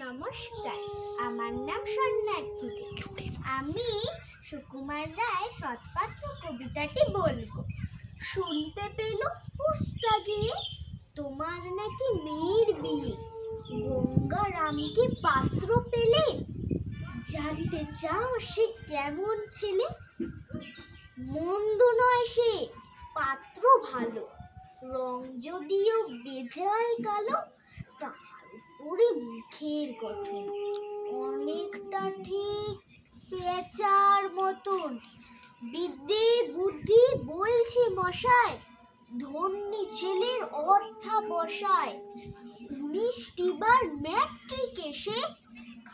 নমস্কার, আমার নাম সন্ন্যাসী দে। আমি সুকুমার রায় সৎপাত্র কবিতাটি বলবো। শুনতে পেল পোস্তা গিয়ে, তোমার নাকি মেয়ের বিয়ে। গঙ্গারামকে পাত্র পেলে, জানতে চাও সে কেমন ছেলে? মন্দ নয় সে, পাত্র ভালো, রং যদিও বেজায় কালো, তারপরে মুখের গঠন অনেকটা ঠিক পেঁচার মতন। বিদ্যে বুদ্ধি বলছে মশাই, ধন্যী ছেলের অর্থাবসায়। 19টি বার ম্যাট্রিক এসে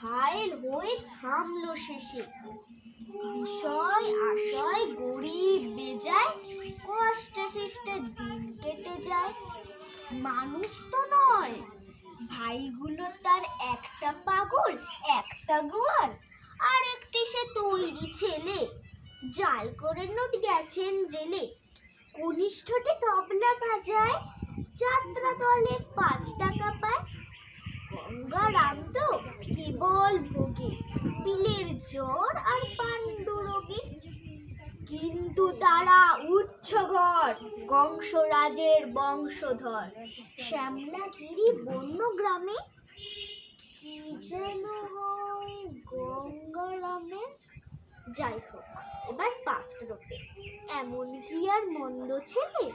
ঘায়েল হয়ে থামলো শেষে। বিষয় আশয় গরিব বেজায়, কষ্টে শিষ্টে দিন কেটে যায়। মানুষ তো নয়, ভাইগুলো তার একটা পাগল একটা গোয়াল, আর একটি সে তৈরি ছেলে, জাল করে নোট গেছেন জেলে। কনিষ্ঠটি তবলা বাজায়, যাত্রা দলে 5 টাকা পায়। গঙ্গারাম তো কেবল ভোগে পিলের জ্বর আর পাণ্ডু রোগে। কিন্তু তারা উচ্ছঘর, কংসরাজের বংশধর। শ্যামলাগিরি বন্য গ্রামে কি যেন হয় গঙ্গারামের। যাই হোক, এবার পাত্র পেয়ে এমন কি আর মন্দ ছেলে?